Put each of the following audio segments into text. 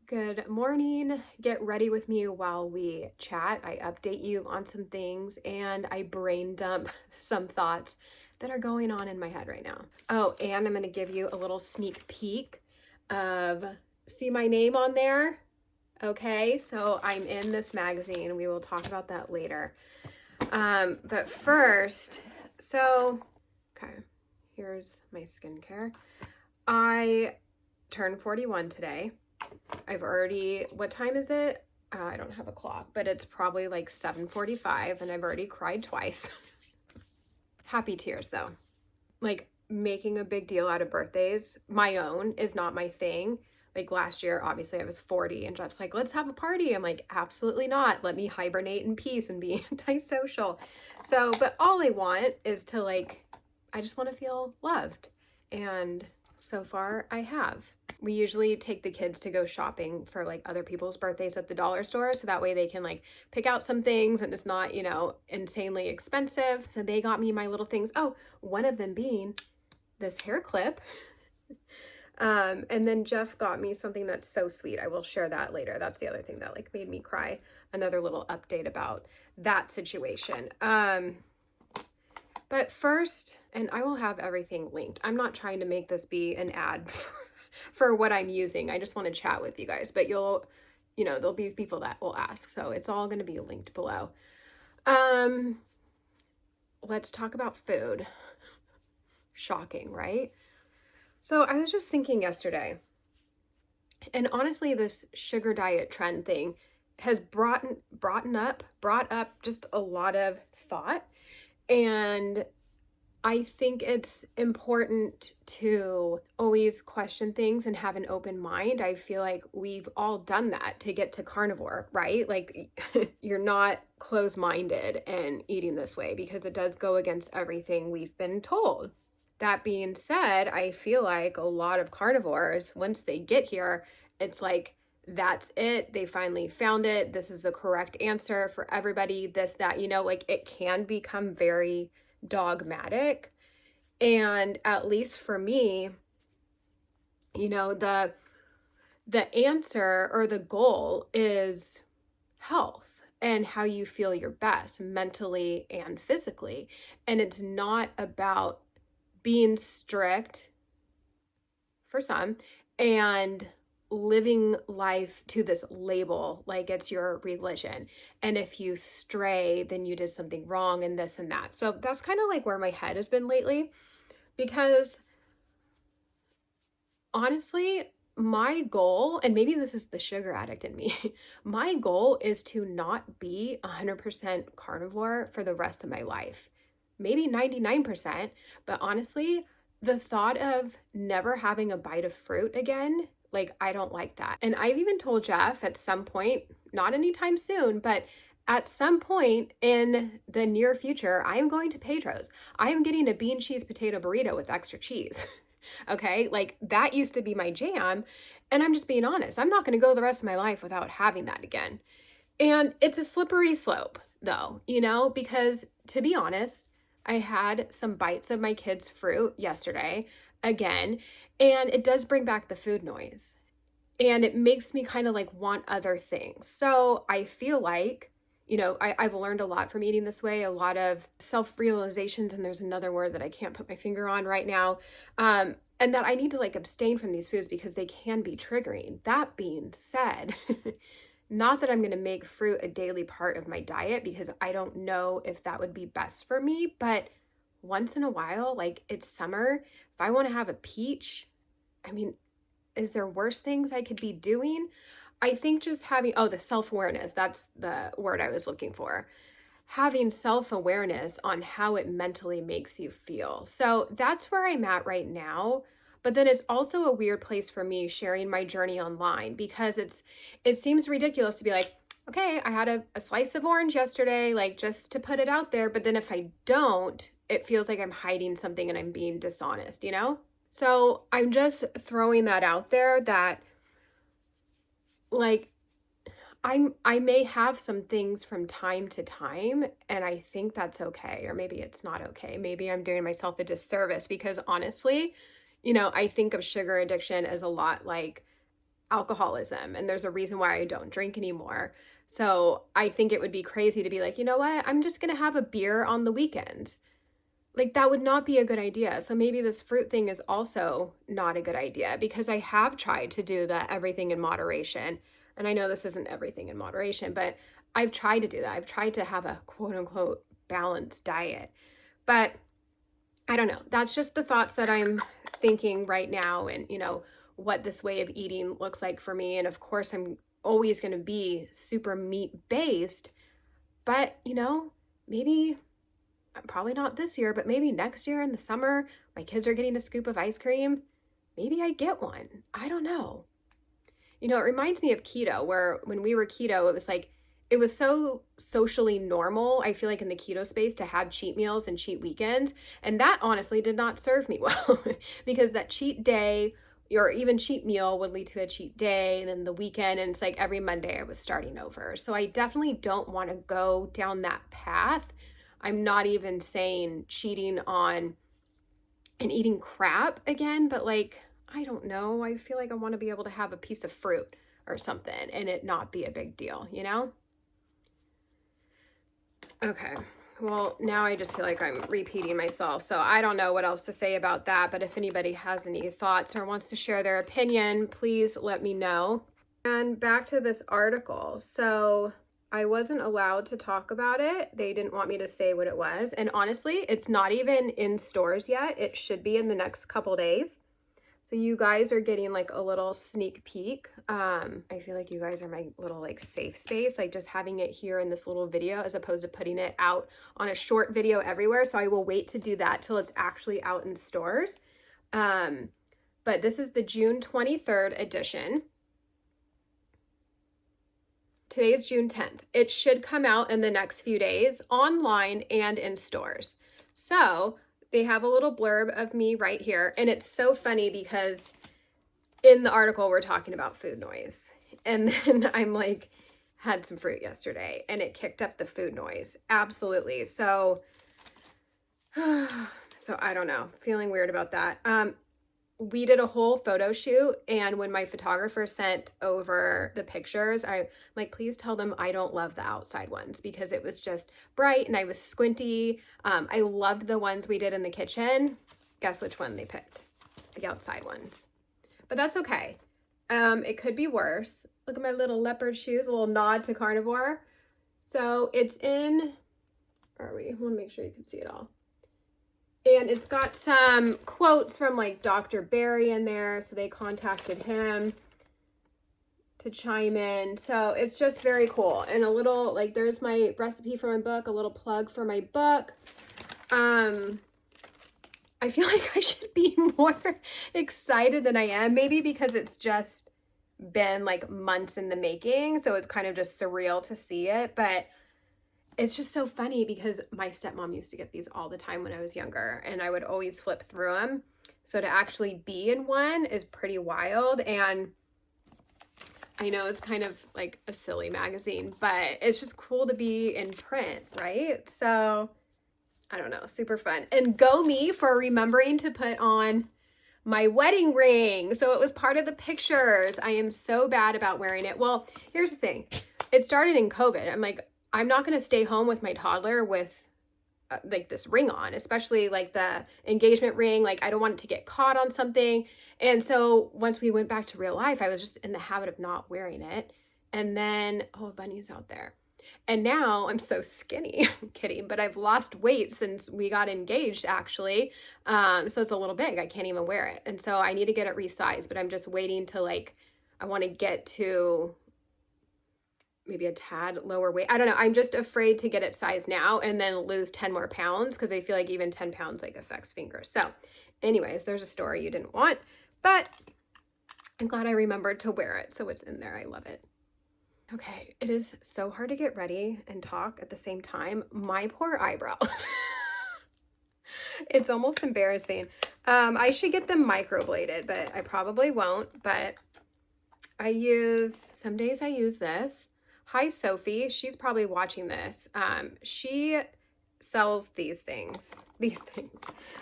Good morning. Get ready with me while we chat. I update you on some things and I brain dump some thoughts that are going on in my head right now. Oh, and I'm going to give you a little sneak peek of see my name on there. Okay, so I'm in this magazine. We will talk about that later. But first, okay, here's my skincare. I turned 41 today. What time is it? I don't have a clock, but it's probably like 7:45 and I've already cried twice. Happy tears though. Like making a big deal out of birthdays, my own, is not my thing. Like last year, obviously I was 40 and Jeff's like, let's have a party. I'm like, absolutely not. Let me hibernate in peace and be antisocial. So, but all I want is to I just want to feel loved. And so far I have. We usually take the kids to go shopping for other people's birthdays at the dollar store. So that way they can pick out some things and it's not, insanely expensive. So they got me my little things. Oh, one of them being this hair clip. And then Jeff got me something that's so sweet. I will share that later. That's the other thing that made me cry. Another little update about that situation. But first, and I will have everything linked. I'm not trying to make this be an ad for what I'm using. I just want to chat with you guys, but there'll be people that will ask. So it's all going to be linked below. Let's talk about food. Shocking, right? So I was just thinking yesterday, and honestly, this sugar diet trend thing has brought up just a lot of thought. And I think it's important to always question things and have an open mind. I feel like we've all done that to get to carnivore, right? You're not closed-minded and eating this way because it does go against everything we've been told. That being said, I feel like a lot of carnivores, once they get here, it's like, that's it. They finally found it. This is the correct answer for everybody. This, that, it can become very dogmatic. And at least for me, the answer or the goal is health and how you feel your best mentally and physically. And it's not about being strict for some and living life to this label like it's your religion, and if you stray then you did something wrong and this and that. So that's kind of where my head has been lately, because honestly, my goal, and maybe this is the sugar addict in me, my goal is to not be 100% carnivore for the rest of my life. Maybe 99%, but honestly, the thought of never having a bite of fruit again, I don't like that. And I've even told Jeff at some point, not anytime soon, but at some point in the near future, I am going to Pedro's. I am getting a bean cheese potato burrito with extra cheese. Okay, that used to be my jam. And I'm just being honest, I'm not going to go the rest of my life without having that again. And it's a slippery slope, though, because to be honest, I had some bites of my kids' fruit yesterday again, and it does bring back the food noise. And it makes me kind of want other things. So I feel like, I've learned a lot from eating this way, a lot of self-realizations, and there's another word that I can't put my finger on right now. And that I need to abstain from these foods because they can be triggering. That being said, not that I'm going to make fruit a daily part of my diet because I don't know if that would be best for me, but once in a while, it's summer, if I want to have a peach, I mean, is there worse things I could be doing? I think just having, the self-awareness, that's the word I was looking for. Having self-awareness on how it mentally makes you feel. So that's where I'm at right now. But then it's also a weird place for me sharing my journey online because it seems ridiculous to be like, okay, I had a slice of orange yesterday, just to put it out there. But then if I don't, it feels like I'm hiding something and I'm being dishonest, So I'm just throwing that out there that I may have some things from time to time, and I think that's okay, or maybe it's not okay. Maybe I'm doing myself a disservice because honestly, I think of sugar addiction as a lot like alcoholism, and there's a reason why I don't drink anymore. So I think it would be crazy to be like, you know what, I'm just gonna have a beer on the weekends. Like, that would not be a good idea. So maybe this fruit thing is also not a good idea, because I have tried to do that everything in moderation. And I know this isn't everything in moderation, but I've tried to do that. I've tried to have a quote unquote balanced diet. But I don't know. That's just the thoughts that I'm thinking right now, and, what this way of eating looks like for me. And of course, I'm always going to be super meat based, but, maybe probably not this year, but maybe next year in the summer, my kids are getting a scoop of ice cream. Maybe I get one. I don't know. It reminds me of keto, where when we were keto, it was like, it was so socially normal, I feel like, in the keto space, to have cheat meals and cheat weekends. And that honestly did not serve me well because that cheat day or even cheat meal would lead to a cheat day and then the weekend. And it's like every Monday I was starting over. So I definitely don't want to go down that path. I'm not even saying cheating on and eating crap again, but like, I don't know. I feel like I want to be able to have a piece of fruit or something and it not be a big deal, Okay. Well, now I just feel like I'm repeating myself. So I don't know what else to say about that. But if anybody has any thoughts or wants to share their opinion, please let me know. And back to this article. So I wasn't allowed to talk about it. They didn't want me to say what it was. And honestly, it's not even in stores yet. It should be in the next couple days. So you guys are getting like a little sneak peek. I feel like you guys are my little like safe space, like just having it here in this little video as opposed to putting it out on a short video everywhere. So I will wait to do that till it's actually out in stores. But this is the June 23rd edition. Today's June 10th. It should come out in the next few days online and in stores. So they have a little blurb of me right here. And it's so funny because in the article, we're talking about food noise. And then I'm like, had some fruit yesterday and it kicked up the food noise. Absolutely. So I don't know, feeling weird about that. We did a whole photo shoot, and when my photographer sent over the pictures, I'm like, please tell them I don't love the outside ones, because it was just bright and I was squinty. I loved the ones we did in the kitchen. Guess which one they picked? The outside ones. But that's okay. It could be worse. Look at my little leopard shoes, a little nod to Carnivore. So it's in, where are we? I want to make sure you can see it all. And it's got some quotes from like Dr. Barry in there. So they contacted him to chime in. So it's just very cool. And a little, like, there's my recipe for my book, a little plug for my book. I feel like I should be more excited than I am, maybe because it's just been like months in the making. So it's kind of just surreal to see it. But it's just so funny because my stepmom used to get these all the time when I was younger, and I would always flip through them. So to actually be in one is pretty wild. And I know it's kind of like a silly magazine, but it's just cool to be in print, right? So I don't know, super fun. And go me for remembering to put on my wedding ring. So it was part of the pictures. I am so bad about wearing it. Well, here's the thing. It started in COVID. I'm like, I'm not going to stay home with my toddler with like this ring on, especially like the engagement ring. Like, I don't want it to get caught on something. And so once we went back to real life, I was just in the habit of not wearing it. And then, oh, Bunny's out there. And now I'm so skinny. I'm kidding, but I've lost weight since we got engaged, actually. So it's a little big. I can't even wear it. And so I need to get it resized, but I'm just waiting to like, I want to get to maybe a tad lower weight. I don't know. I'm just afraid to get it sized now and then lose 10 more pounds, because I feel like even 10 pounds like affects fingers. So anyways, there's a story you didn't want, but I'm glad I remembered to wear it. So it's in there. I love it. Okay. It is so hard to get ready and talk at the same time. My poor eyebrows. It's almost embarrassing. I should get them microbladed, but I probably won't. But some days I use this. Hi, Sophie. She's probably watching this. She sells these things.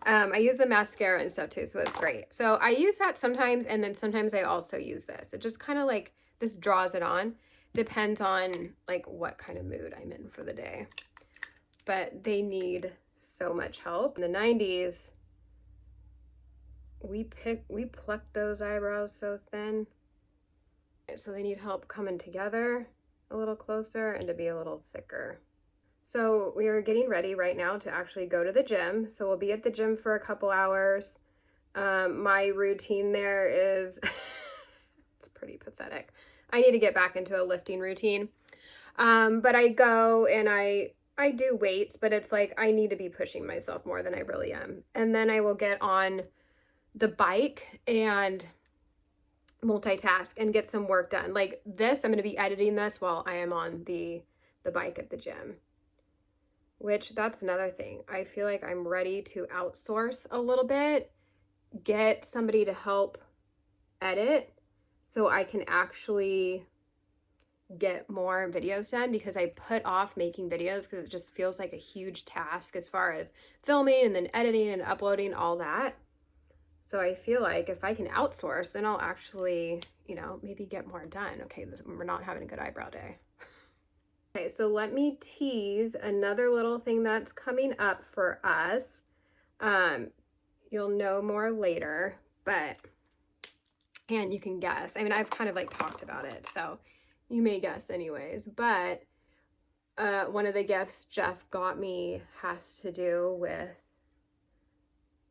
I use the mascara and stuff too, so it's great. So I use that sometimes, and then sometimes I also use this. It just kind of like, this draws it on. Depends on like what kind of mood I'm in for the day. But they need so much help. In the 90s, we plucked those eyebrows so thin. So they need help coming together a little closer and to be a little thicker. So we are getting ready right now to actually go to the gym. So we'll be at the gym for a couple hours. My routine there is, it's pretty pathetic. I need to get back into a lifting routine. But I go and I do weights, but it's like I need to be pushing myself more than I really am. And then I will get on the bike and multitask and get some work done. Like this, I'm going to be editing this while I am on the bike at the gym. Which, that's another thing. I feel like I'm ready to outsource a little bit, get somebody to help edit so I can actually get more videos done, because I put off making videos because it just feels like a huge task as far as filming and then editing and uploading all that. So I feel like if I can outsource, then I'll actually, you know, maybe get more done. Okay, we're not having a good eyebrow day. Okay, so let me tease another little thing that's coming up for us. You'll know more later, and you can guess. I mean, I've kind of like talked about it, so you may guess anyways. But one of the gifts Jeff got me has to do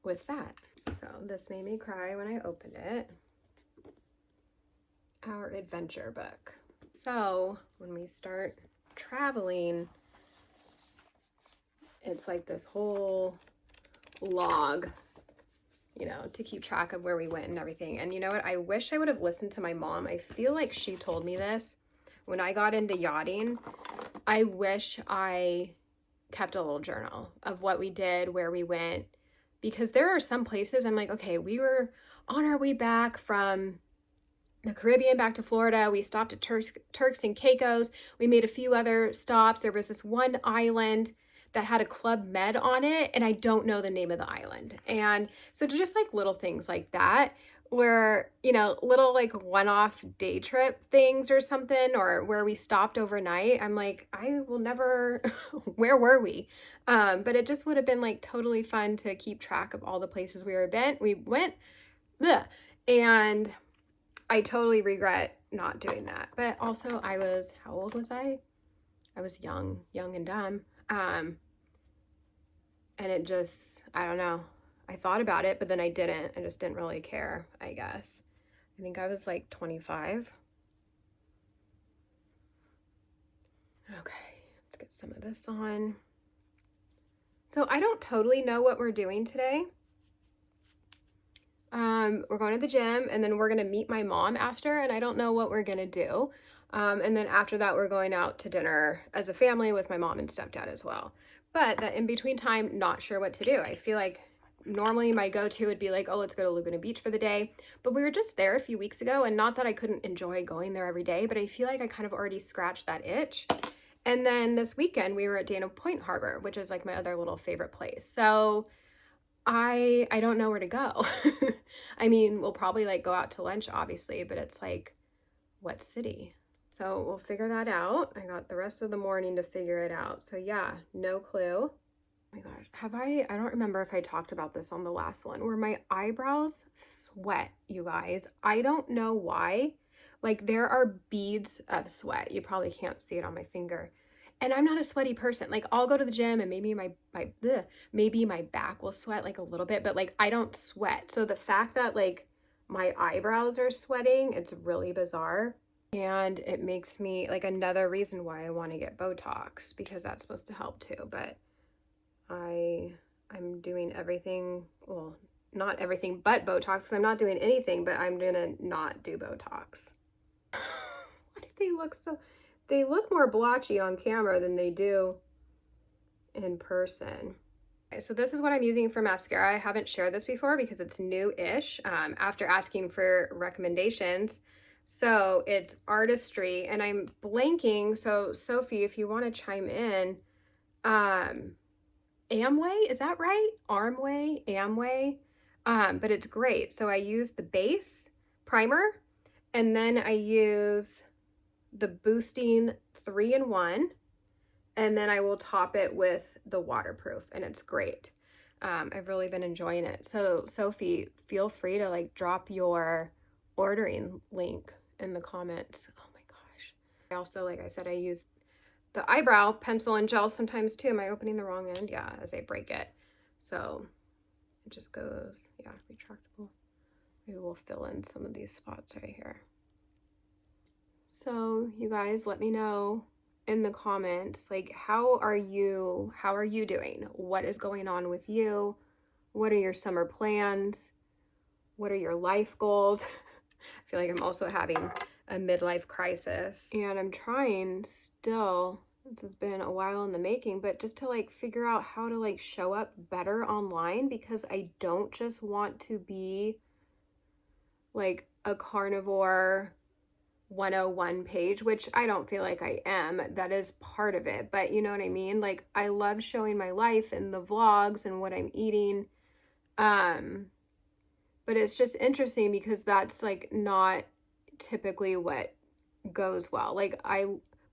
with that. So this made me cry when I opened it. Our adventure book. So when we start traveling, it's like this whole log, you know, to keep track of where we went and everything. And you know what? I wish I would have listened to my mom. I feel like she told me this when I got into yachting. I wish I kept a little journal of what we did, where we went, because there are some places I'm like, okay, we were on our way back from the Caribbean back to Florida. We stopped at Turks and Caicos. We made a few other stops. There was this one island that had a Club Med on it, and I don't know the name of the island. And so just like little things like that, where, you know, little like one-off day trip things or something, or where we stopped overnight. I'm like, I will never, where were we? But it just would have been like totally fun to keep track of all the places we went. Bleh. And I totally regret not doing that. But also how old was I? I was young and dumb. And it just, I don't know. I thought about it, but then I didn't. I just didn't really care, I guess. I think I was like 25. Okay, let's get some of this on. So I don't totally know what we're doing today. We're going to the gym, and then we're going to meet my mom after, and I don't know what we're going to do. And then after that, we're going out to dinner as a family with my mom and stepdad as well. But that in between time, not sure what to do. I feel like normally my go-to would be like, oh, let's go to Laguna Beach for the day. But we were just there a few weeks ago, and not that I couldn't enjoy going there every day, but I feel like I kind of already scratched that itch. And then this weekend, we were at Dana Point Harbor, which is like my other little favorite place. So I don't know where to go. I mean, we'll probably like go out to lunch, obviously, but it's like, what city? So we'll figure that out. I got the rest of the morning to figure it out. So yeah, no clue. Oh my gosh, I don't remember if I talked about this on the last one, where my eyebrows sweat, you guys. I don't know why. Like there are beads of sweat. You probably can't see it on my finger. And I'm not a sweaty person. Like I'll go to the gym and maybe maybe my back will sweat like a little bit, but like I don't sweat. So the fact that like my eyebrows are sweating, it's really bizarre. And it makes me like another reason why I want to get Botox, because that's supposed to help too. But I'm doing everything, well, not everything but Botox, because I'm not doing anything, but I'm gonna not do Botox. Why do they look so... They look more blotchy on camera than they do in person. Okay, so this is what I'm using for mascara. I haven't shared this before because it's new-ish after asking for recommendations. So it's Artistry, and I'm blanking. So Sophie, if you want to chime in, Amway, is that right? Armway, Amway. But it's great. So I use the base primer, and then I use the boosting 3-in-1, and then I will top it with the waterproof, and it's great. I've really been enjoying it. So Sophie, feel free to like drop your ordering link in the comments. Oh my gosh. I also, like I said, I use the eyebrow pencil and gel sometimes too. Am I opening the wrong end? Yeah, as I break it. So it just goes, yeah, retractable. Maybe we'll fill in some of these spots right here. So you guys, let me know in the comments, like, how are you doing? What is going on with you? What are your summer plans? What are your life goals? I feel like I'm also having a midlife crisis, and I'm trying still, this has been a while in the making, but just to like figure out how to like show up better online, because I don't just want to be like a carnivore 101 page, which I don't feel like I am. That is part of it, but you know what I mean? Like, I love showing my life and the vlogs and what I'm eating. But it's just interesting because that's like not typically what goes well. Like,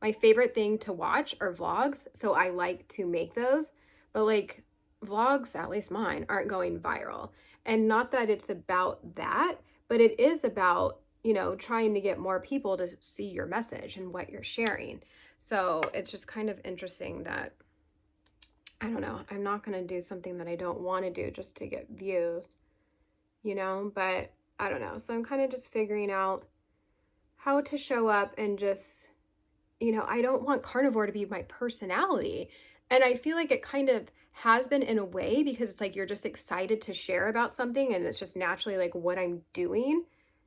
my favorite thing to watch are vlogs, so I like to make those, but like vlogs, at least mine, aren't going viral. And not that it's about that, but it is about, you know, trying to get more people to see your message and what you're sharing. So it's just kind of interesting that, I don't know, I'm not going to do something that I don't want to do just to get views, you know, but I don't know. So I'm kind of just figuring out how to show up and just, you know, I don't want carnivore to be my personality. And I feel like it kind of has been in a way, because it's like you're just excited to share about something, and it's just naturally like what I'm doing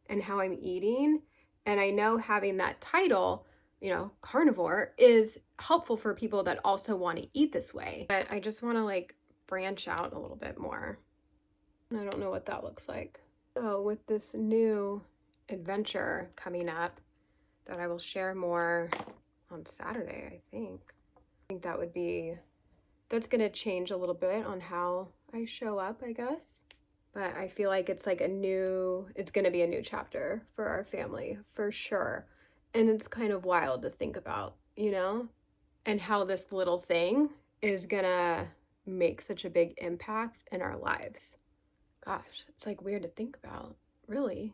and how I'm eating. And I know having that title, you know, carnivore, is helpful for people that also want to eat this way. But I just want to like branch out a little bit more. I don't know what that looks like. So with this new adventure coming up that I will share more on Saturday, I think that would be, that's going to change a little bit on how I show up, I guess. But I feel like it's like it's going to be a new chapter for our family for sure. And it's kind of wild to think about, you know, and how this little thing is going to make such a big impact in our lives. Gosh, it's like weird to think about, really.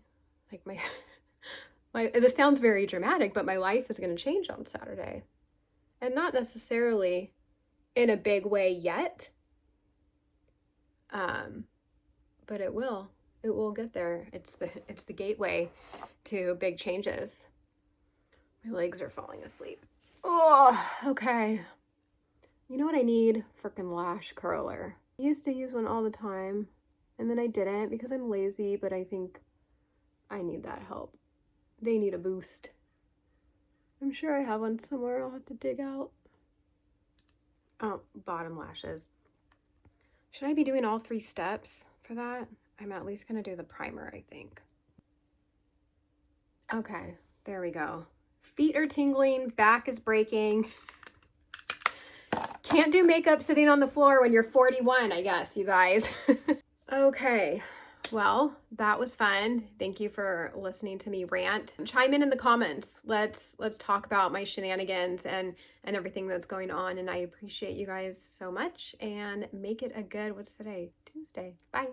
Like this sounds very dramatic, but my life is going to change on Saturday. And not necessarily in a big way yet. But it will get there. It's the gateway to big changes. My legs are falling asleep. Oh, okay. You know what I need? Freaking lash curler. I used to use one all the time, and then I didn't because I'm lazy, but I think I need that help. They need a boost. I'm sure I have one somewhere. I'll have to dig out. Oh, bottom lashes. Should I be doing all 3 steps for that? I'm at least going to do the primer, I think. Okay, there we go. Feet are tingling, back is breaking. Can't do makeup sitting on the floor when you're 41, I guess, you guys. Okay, well, that was fun. Thank you for listening to me rant. Chime in the comments. Let's talk about my shenanigans and everything that's going on. And I appreciate you guys so much. And make it a good, what's today? Tuesday. Bye.